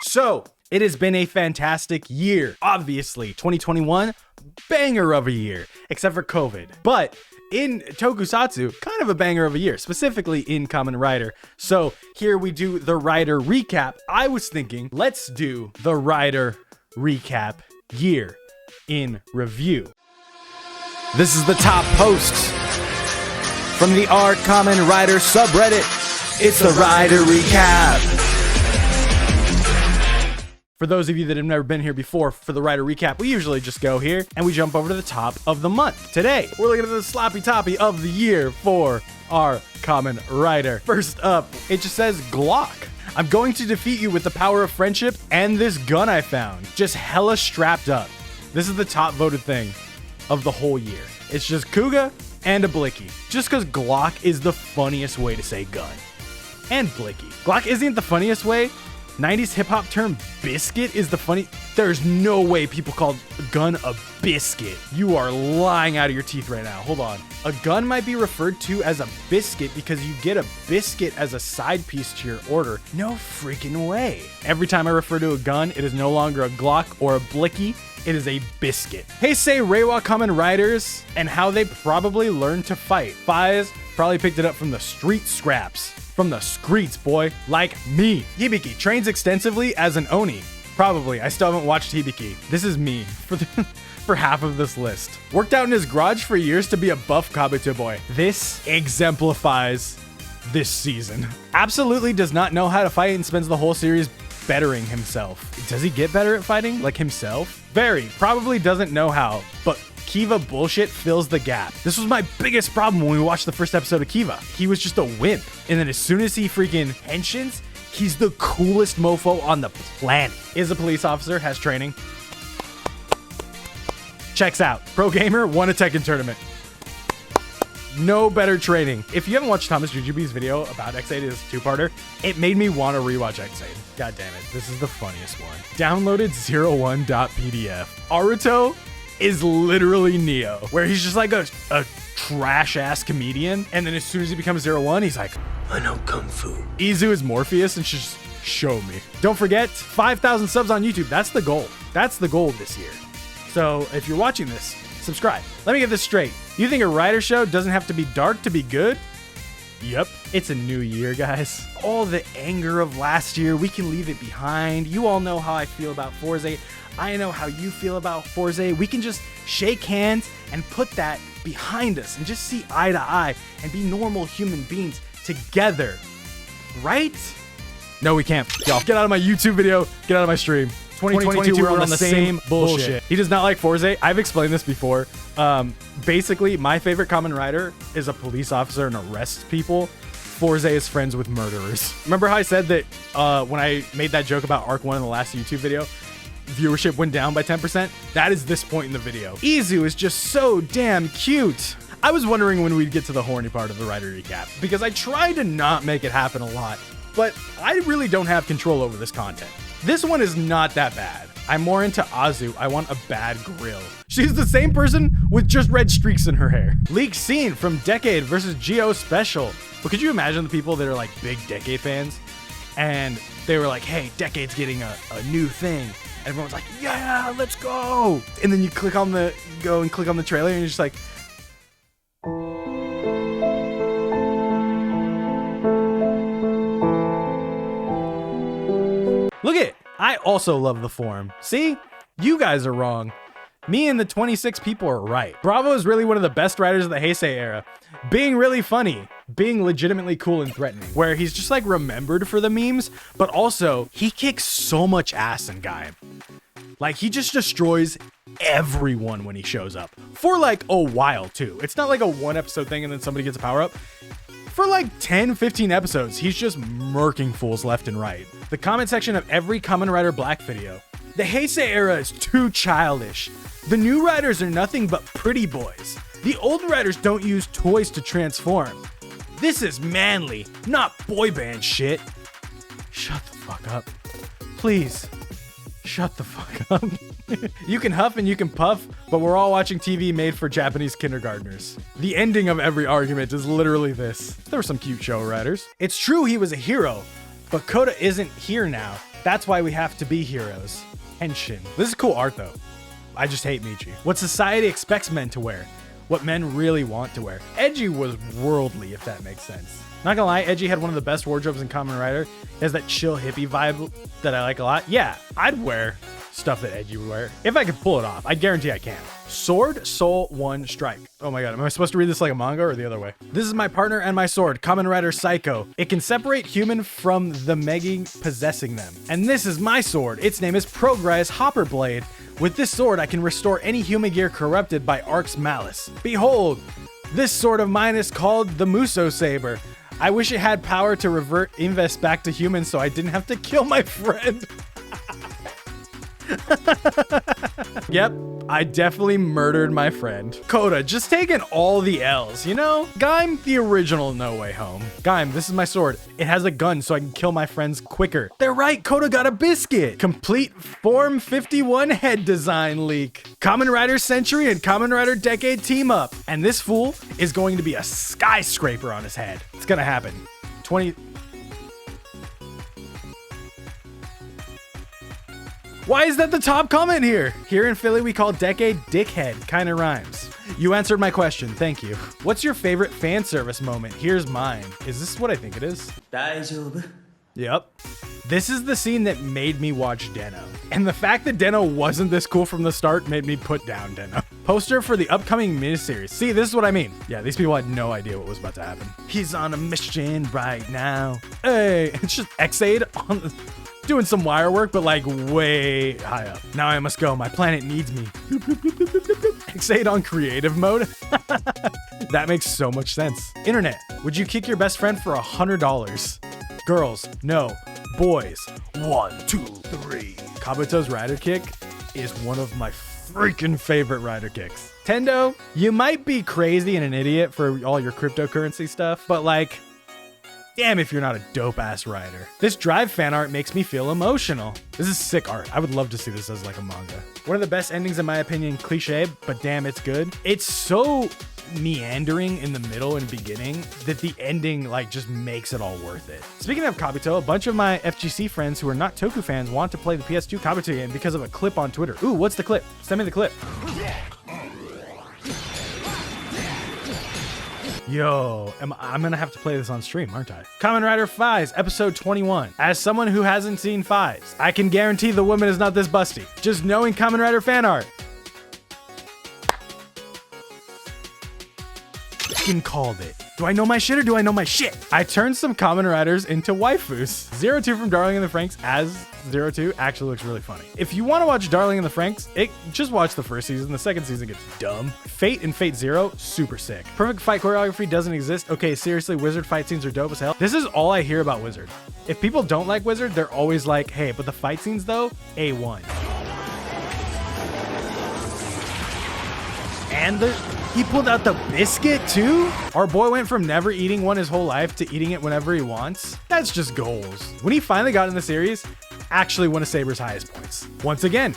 So it has been a fantastic year. Obviously, 2021, banger of a year, except for COVID. But in Tokusatsu, kind of a banger of a year, specifically in Kamen Rider. So here we do the Rider recap. I was thinking, let's do the Rider recap year in review. This is the top posts from the Kamen Rider subreddit. It's the Rider recap. For those of you that have never been here before, for the Rider recap, we usually just go here and we jump over to the top of the month. Today, we're looking at the sloppy toppy of the year for our Kamen Rider. First up, it just says Glock. I'm going to defeat you with the power of friendship and this gun I found. Just hella strapped up. This is the top voted thing of the whole year. It's just Kuga and a Blicky. Just because Glock is the funniest way to say gun. And Blicky. Glock isn't the funniest way. 90s hip-hop term biscuit is the funny. There's no way people call a gun a biscuit. You are lying out of your teeth right now. Hold on. A gun might be referred to as a biscuit because you get a biscuit as a side piece to your order. No freaking way. Every time I refer to a gun, it is no longer a Glock or a Blicky. It is a biscuit. Heisei Reiwa Kamen Riders and how they probably learned to fight. Faiz probably picked it up from the street scraps. From the streets, boy, like me. Hibiki trains extensively as an Oni. Probably. I still haven't watched Hibiki. This is me for half of this list. Worked out in his garage for years to be a buff Kabuto boy. This exemplifies this season. Absolutely does not know how to fight and spends the whole series bettering himself. Does he get better at fighting? Like himself? Very. Probably doesn't know how, but Kiva bullshit fills the gap. This was my biggest problem when we watched the first episode of Kiva. He was just a wimp. And then as soon as he freaking henshins, he's the coolest mofo on the planet. Is a police officer, has training. Checks out. Pro gamer, won a Tekken tournament. No better training. If you haven't watched Thomas Jujube's video about X8 as a two-parter, it made me want to rewatch X8. God damn it. This is the funniest one. Downloaded 01.pdf. Aruto is literally Neo, where he's just like a trash-ass comedian, and then as soon as he becomes 01, he's like, I know Kung Fu. Izu is Morpheus, and she's just show me. Don't forget, 5,000 subs on YouTube. That's the goal. That's the goal this year. So if you're watching this, subscribe. Let me get this straight. You think a Rider show doesn't have to be dark to be good? Yep. It's a new year, guys. All the anger of last year, we can leave it behind. You all know how I feel about Forza. I know how you feel about Forza. We can just shake hands and put that behind us and just see eye to eye and be normal human beings together. Right? No, we can't. Y'all, get out of my YouTube video. Get out of my stream. 2022, we're on the same bullshit. He does not like Forza. I've explained this before. Basically, my favorite Kamen Rider is a police officer and arrests people. Forza is friends with murderers. Remember how I said that when I made that joke about Arc 1 in the last YouTube video, viewership went down by 10%? That is this point in the video. Izu is just so damn cute. I was wondering when we'd get to the horny part of the Rider recap, because I try to not make it happen a lot, but I really don't have control over this content. This one is not that bad. I'm more into Azu. I want a bad grill. She's the same person with just red streaks in her hair. Leaked scene from Decade versus Geo Special. But could you imagine the people that are like big Decade fans? And they were like, hey, Decade's getting a new thing. Everyone's like, yeah, let's go. And then you click on the trailer and you're just like, look at it. I also love the form. See? You guys are wrong. Me and the 26 people are right. Bravo is really one of the best writers of the Heisei era. Being really funny. Being legitimately cool and threatening. Where he's just like remembered for the memes, but also he kicks so much ass in Gaim. Like he just destroys everyone when he shows up. For like a while too. It's not like a one episode thing and then somebody gets a power up. For like 10, 15 episodes, he's just murking fools left and right. The comment section of every Kamen Rider Black video. The Heisei era is too childish. The new riders are nothing but pretty boys. The old riders don't use toys to transform. This is manly, not boy band shit. Shut the fuck up. Please. Shut the fuck up. You can huff and you can puff, but we're all watching TV made for Japanese kindergartners. The ending of every argument is literally this. There were some cute show riders. It's true he was a hero, but Kota isn't here now. That's why we have to be heroes. Henshin. This is cool art though. I just hate Michi. What society expects men to wear. What men really want to wear. Edgy was worldly, if that makes sense. Not gonna lie, Edgy had one of the best wardrobes in Kamen Rider. He has that chill hippie vibe that I like a lot. Yeah, I'd wear stuff that Edgy would wear. If I could pull it off, I guarantee I can. Sword, soul, one strike. Oh my god, am I supposed to read this like a manga or the other way? This is my partner and my sword, Kamen Rider Psycho. It can separate human from the Megi possessing them. And this is my sword. Its name is Progress Hopper Blade. With this sword, I can restore any human gear corrupted by Ark's malice. Behold, this sword of mine is called the Muso Saber. I wish it had power to revert Invest back to humans so I didn't have to kill my friend. Yep, I definitely murdered my friend. Coda, just taking all the L's, you know? Gaim, the original No Way Home. Gaim, this is my sword. It has a gun so I can kill my friends quicker. They're right, Coda got a biscuit. Complete Form 51 head design leak. Kamen Rider Century and Kamen Rider Decade team up. And this fool is going to be a skyscraper on his head. It's gonna happen. 20... Why is that the top comment here? Here in Philly, we call Decade Dickhead. Kinda rhymes. You answered my question. Thank you. What's your favorite fan service moment? Here's mine. Is this what I think it is? Yep. This is the scene that made me watch Den-O. And the fact that Den-O wasn't this cool from the start made me put down Den-O. Poster for the upcoming miniseries. See, this is what I mean. Yeah, these people had no idea what was about to happen. He's on a mission right now. Hey, it's just X-Aid on the... doing some wire work, but like way high up. Now I must go. My planet needs me. X8 on creative mode. That makes so much sense. Internet, would you kick your best friend for $100? Girls, no. Boys, 1, 2, 3. Kabuto's rider kick is one of my freaking favorite rider kicks. Tendo, you might be crazy and an idiot for all your cryptocurrency stuff, but like, damn if you're not a dope-ass rider. This Drive fan art makes me feel emotional. This is sick art. I would love to see this as like a manga. One of the best endings in my opinion, cliche, but damn, it's good. It's so meandering in the middle and beginning that the ending like just makes it all worth it. Speaking of Kabuto, a bunch of my FGC friends who are not Toku fans want to play the PS2 Kabuto game because of a clip on Twitter. Ooh, what's the clip? Send me the clip. Yo, I'm gonna have to play this on stream, aren't I? Kamen Rider Fives, episode 21. As someone who hasn't seen Fives, I can guarantee the woman is not this busty. Just knowing Kamen Rider fan art. Fucking called it. Do I know my shit or do I know my shit? I turned some Kamen Riders into waifus. 02 from Darling in the Franxx as 02 actually looks really funny. If you want to watch Darling in the Franxx, just watch the first season. The second season gets dumb. Fate and Fate Zero, super sick. Perfect fight choreography doesn't exist. Okay, seriously, Wizard fight scenes are dope as hell. This is all I hear about Wizard. If people don't like Wizard, they're always like, hey, but the fight scenes though, A1. And he pulled out the biscuit too? Our boy went from never eating one his whole life to eating it whenever he wants. That's just goals. When he finally got in the series, actually one of Saber's highest points. Once again,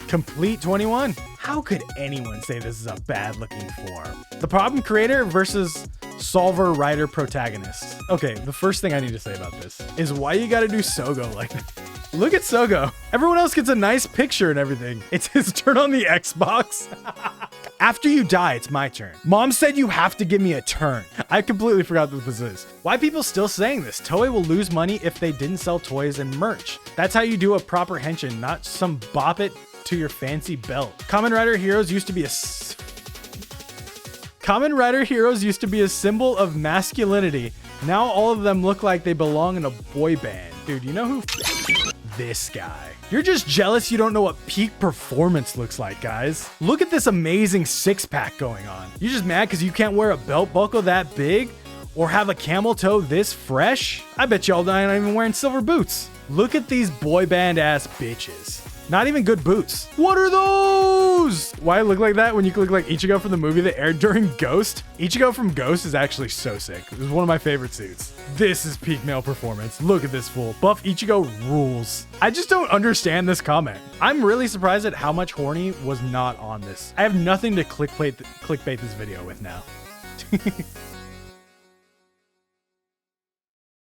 complete 21. How could anyone say this is a bad looking form? The problem creator versus solver writer protagonist. Okay, the first thing I need to say about this is why you gotta do Sogo like that. Look at Sogo. Everyone else gets a nice picture and everything. It's his turn on the Xbox. After you die, it's my turn. Mom said you have to give me a turn. I completely forgot what this is. Why people still saying this? Toei will lose money if they didn't sell toys and merch. That's how you do a proper henshin, not some bop it to your fancy belt. Kamen Rider Heroes used to be a symbol of masculinity. Now all of them look like they belong in a boy band. Dude, you know who? This guy. You're just jealous you don't know what peak performance looks like, guys. Look at this amazing six-pack going on. You're just mad because you can't wear a belt buckle that big or have a camel toe this fresh? I bet y'all not even wearing silver boots. Look at these boy band ass bitches. Not even good boots. What are those? Why I look like that when you look like Ichigo from the movie that aired during Ghost? Ichigo from Ghost is actually so sick. It was one of my favorite suits. This is peak male performance. Look at this fool. Buff Ichigo rules. I just don't understand this comment. I'm really surprised at how much horny was not on this. I have nothing to clickbait this video with now.